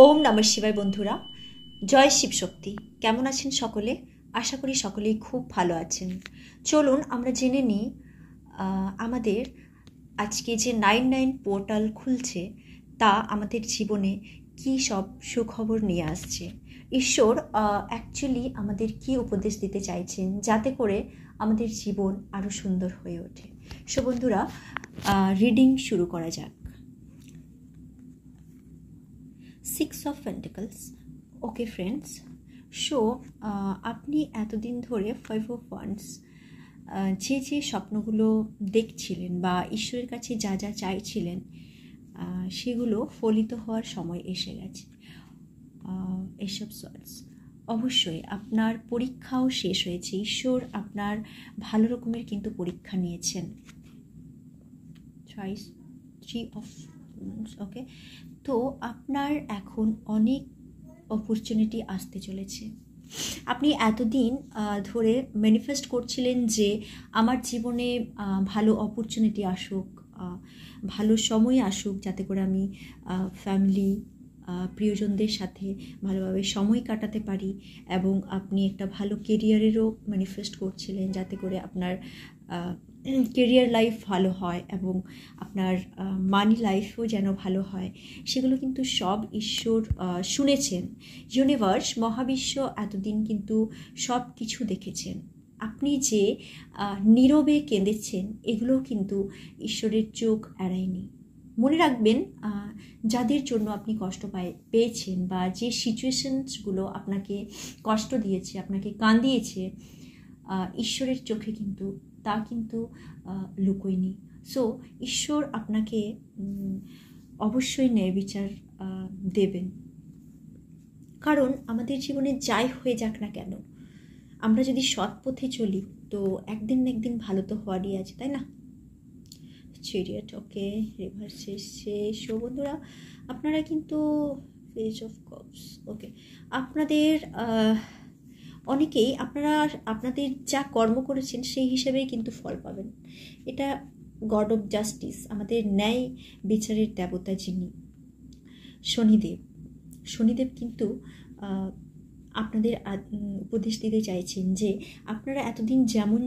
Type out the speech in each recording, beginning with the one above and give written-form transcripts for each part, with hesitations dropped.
ওম নমঃ শিবায় বন্ধুরা, জয় শিব শক্তি। কেমন আছেন সকলে? আশা করি সকলেই খুব ভালো আছেন। চলুন আমরা জেনে নিই আমাদের আজকে যে 99 পোর্টাল খুলছে তা আমাদের জীবনে কী সব সুখবর নিয়ে আসছে। ঈশ্বর অ্যাকচুয়ালি আমাদের কি উপদেশ দিতে চাইছেন যাতে করে আমাদের জীবন আরও সুন্দর হয়ে ওঠে। সো বন্ধুরা, রিডিং শুরু করা যাক। 6 of Pentacles. Okay friends, so আপনি এতদিন ধরে 5 of Wands যে স্বপ্নগুলো দেখছিলেন বা ঈশ্বরের কাছে যা যা চাইছিলেন সেগুলো ফলিত হওয়ার সময় এসে গেছে। এসব সর্টস অবশ্যই আপনার পরীক্ষাও শেষ হয়েছে। ঈশ্বর আপনার ভালো রকমের কিন্তু পরীক্ষা নিয়েছেন। Three of Wands, ওকে। তো আপনার এখন অনেক অপরচুনিটি আসতে চলেছে। আপনি এতদিন ধরে ম্যানিফেস্ট করছিলেন যে আমার জীবনে ভালো অপরচুনিটি আসুক, ভালো সময় আসুক, যাতে করে আমি ফ্যামিলি প্রিয়জনদের সাথে ভালোভাবে সময় কাটাতে পারি, এবং আপনি একটা ভালো কেরিয়ারেরও ম্যানিফেস্ট করছিলেন যাতে করে আপনার কেরিয়ার লাইফ ভালো হয় এবং আপনার মানি লাইফও যেন ভালো হয়। সেগুলো কিন্তু সব ঈশ্বর শুনেছেন। ইউনিভার্স, মহাবিশ্ব এতদিন কিন্তু সব কিছু দেখেছেন। আপনি যে নীরবে কেঁদেছেন এগুলোও কিন্তু ঈশ্বরের চোখ এড়ায়নি। মনে রাখবেন, যাদের জন্য আপনি কষ্ট পেয়েছেন বা যে সিচুয়েশনসগুলো আপনাকে কষ্ট দিয়েছে, আপনাকে কাঁদিয়েছে, ঈশ্বরের চোখে কিন্তু তা কিন্তু লুকোয়নি। সো ঈশ্বর আপনাকে অবশ্যই ন্যায় বিচার দেবেন। কারণ আমাদের জীবনে যাই হয়ে যাক না কেন, আমরা যদি সৎ পথে চলি তো একদিন না একদিন ভালো তো হওয়ারই আছে, তাই না? চ্যারিয়ট, ওকে, রিভার্স এসছে। সো বন্ধুরা, আপনারা কিন্তু পেজ অফ কাপস, ওকে, আপনাদের অনেকেই আপনাদের যা কর্ম করেছেন সেই হিসেবেই কিন্তু ফল পাবেন। এটা গড অফ জাস্টিস, আমাদের ন্যায় বিচারের দেবতা যিনি শনিদেব কিন্তু আপনাদের উপদেশ দিতে চাইছেন যে আপনারা এতদিন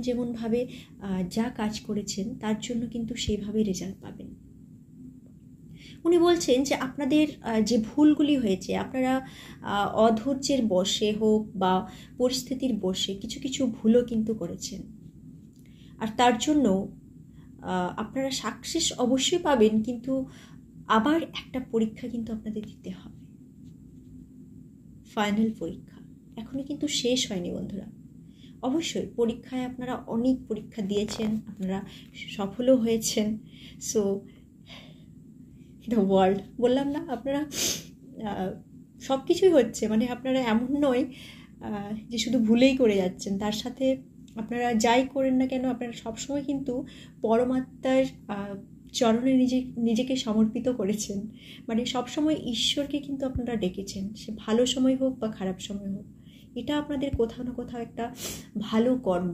যেমনভাবে যা কাজ করেছেন তার জন্য কিন্তু সেইভাবে রেজাল্ট পাবেন। উনি বলছেন যে আপনাদের যে ভুলগুলি হয়েছে, আপনারা অধৈর্যের বশে হোক বা পরিস্থিতির বশে কিছু কিছু ভুলও কিন্তু করেছেন, আর তার জন্য আপনারা সাকসেস অবশ্যই পাবেন, কিন্তু আবার একটা পরীক্ষা কিন্তু আপনাদের দিতে হবে। ফাইনাল পরীক্ষা এখনই কিন্তু শেষ হয়নি বন্ধুরা। অবশ্যই পরীক্ষায় আপনারা অনেক পরীক্ষা দিয়েছেন, আপনারা সফলও হয়েছেন। সো দ্য ওয়ার্ল্ড, বললাম না আপনারা সব কিছুই হচ্ছে, মানে আপনারা এমন নয় যে শুধু ভুলেই করে যাচ্ছেন, তার সাথে আপনারা যাই করেন না কেন আপনারা সবসময় কিন্তু পরমাত্মার চরণে নিজেকে সমর্পিত করেছেন। মানে সবসময় ঈশ্বরকে কিন্তু আপনারা ডেকেছেন, সে ভালো সময় হোক বা খারাপ সময় হোক। এটা আপনাদের কোথাও না কোথাও একটা ভালো কর্ম,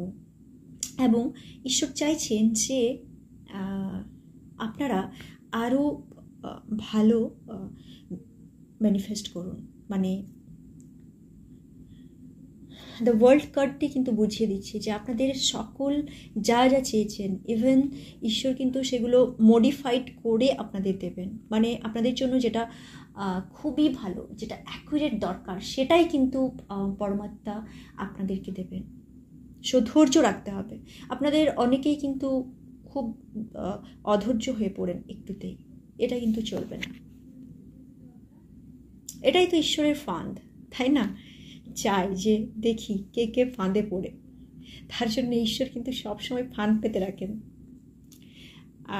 এবং ঈশ্বর চাইছেন যে আপনারা আরও ভালো ম্যানিফেস্ট করুন। মানে দ্য ওয়ার্ল্ড কার্ডটি কিন্তু বুঝিয়ে দিচ্ছে যে আপনাদের সকল যা যা চেয়েছেন, ইভেন ঈশ্বর কিন্তু সেগুলো মডিফাইড করে আপনাদের দেবেন। মানে আপনাদের জন্য যেটা খুবই ভালো, যেটা অ্যাকুরেট দরকার, সেটাই কিন্তু পরমাত্মা আপনাদেরকে দেবেন। সো ধৈর্য রাখতে হবে। আপনাদের অনেকেই কিন্তু খুব অধৈর্য হয়ে পড়েন একটুতেই, এটা কিন্তু চলবে না। এটাই তো ঈশ্বরের ফাঁদ, তাই না? চাই যে দেখি কে কে ফাঁদে পড়ে, তার জন্য ঈশ্বর কিন্তু সবসময় ফাঁদ পেতে রাখেন।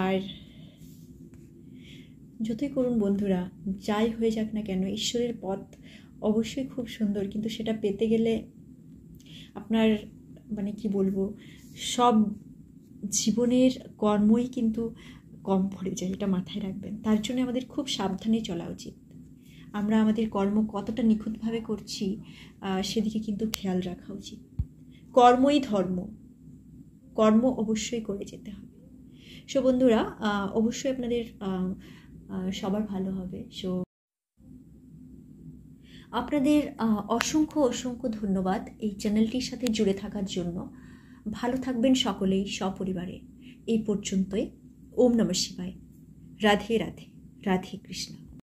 আর যতই করুন বন্ধুরা, যাই হয়ে যাক না কেন, ঈশ্বরের পথ অবশ্যই খুব সুন্দর, কিন্তু সেটা পেতে গেলে আপনার মানে কি বলবো, সব জীবনের কর্মই কিন্তু কম পড়ে যায়, এটা মাথায় রাখবেন। তার জন্য আমাদের খুব সাবধানে চলা উচিত। আমরা আমাদের কর্ম কতটা নিখুঁতভাবে করছি সেদিকে কিন্তু খেয়াল রাখা উচিত। কর্মই ধর্ম, কর্ম অবশ্যই করে যেতে হবে। সো বন্ধুরা, অবশ্যই আপনাদের সবার ভালো হবে। সো আপনাদের অসংখ্য অসংখ্য ধন্যবাদ এই চ্যানেলটির সাথে জুড়ে থাকার জন্য। ভালো থাকবেন সকলেই সপরিবারে। এই পর্যন্তই। ওম নমঃ শিবায়। রাধে রাধে, রাধে কৃষ্ণ।